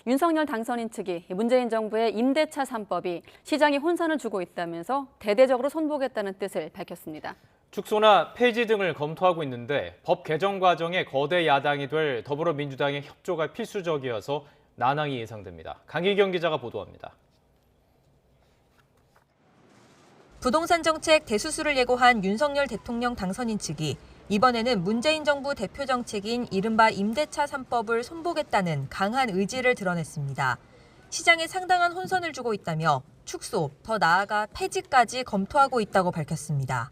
윤석열 당선인 측이 문재인 정부의 임대차 3법이 시장에 혼선을 주고 있다면서 대대적으로 손보겠다는 뜻을 밝혔습니다. 축소나 폐지 등을 검토하고 있는데 법 개정 과정에 거대 야당이 될 더불어민주당의 협조가 필수적이어서 난항이 예상됩니다. 강희경 기자가 보도합니다. 부동산 정책 대수술을 예고한 윤석열 대통령 당선인 측이 이번에는 문재인 정부 대표 정책인 이른바 임대차 3법을 손보겠다는 강한 의지를 드러냈습니다. 시장에 상당한 혼선을 주고 있다며 축소, 더 나아가 폐지까지 검토하고 있다고 밝혔습니다.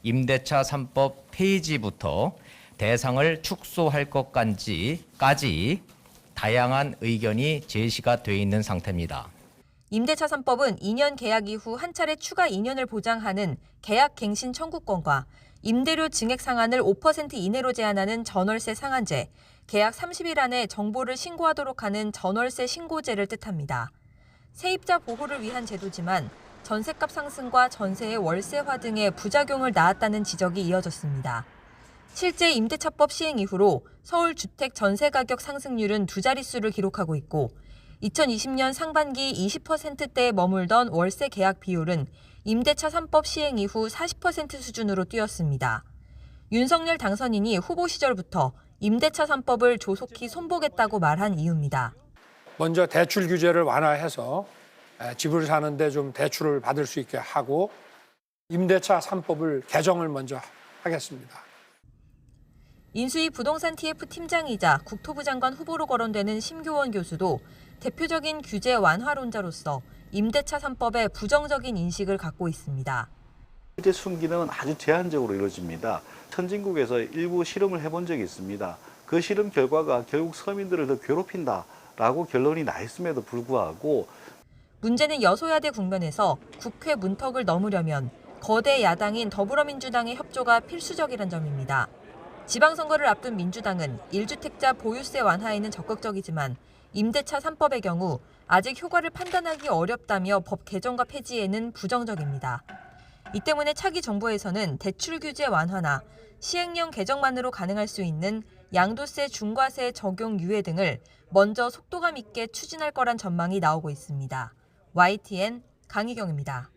임대차 3법 폐지부터 대상을 축소할 것까지 다양한 의견이 제시가 돼 있는 상태입니다. 임대차 3법은 2년 계약 이후 한 차례 추가 2년을 보장하는 계약 갱신 청구권과 임대료 증액 상한을 5% 이내로 제한하는 전월세 상한제, 계약 30일 안에 정보를 신고하도록 하는 전월세 신고제를 뜻합니다. 세입자 보호를 위한 제도지만 전셋값 상승과 전세의 월세화 등의 부작용을 낳았다는 지적이 이어졌습니다. 실제 임대차법 시행 이후로 서울 주택 전세 가격 상승률은 두 자릿수를 기록하고 있고 2020년 상반기 20%대에 머물던 월세 계약 비율은 임대차 3법 시행 이후 40% 수준으로 뛰었습니다. 윤석열 당선인이 후보 시절부터 임대차 3법을 조속히 손보겠다고 말한 이유입니다. 먼저 대출 규제를 완화해서 집을 사는데 좀 대출을 받을 수 있게 하고 임대차 3법을 개정을 먼저 하겠습니다. 인수위 부동산 TF 팀장이자 국토부 장관 후보로 거론되는 심교원 교수도 대표적인 규제 완화론자로서 임대차 3법에 부정적인 인식을 갖고 있습니다. 실제 순기능은 아주 제한적으로 이루어집니다. 선진국에서 일부 실험을 해본 적이 있습니다. 그 실험 결과가 결국 서민들을 더 괴롭힌다라고 결론이 나 있음에도 불구하고 문제는 여소야대 국면에서 국회 문턱을 넘으려면 거대 야당인 더불어민주당의 협조가 필수적이란 점입니다. 지방선거를 앞둔 민주당은 1주택자 보유세 완화에는 적극적이지만 임대차 3법의 경우 아직 효과를 판단하기 어렵다며 법 개정과 폐지에는 부정적입니다. 이 때문에 차기 정부에서는 대출 규제 완화나 시행령 개정만으로 가능할 수 있는 양도세 중과세 적용 유예 등을 먼저 속도감 있게 추진할 거란 전망이 나오고 있습니다. YTN 강희경입니다.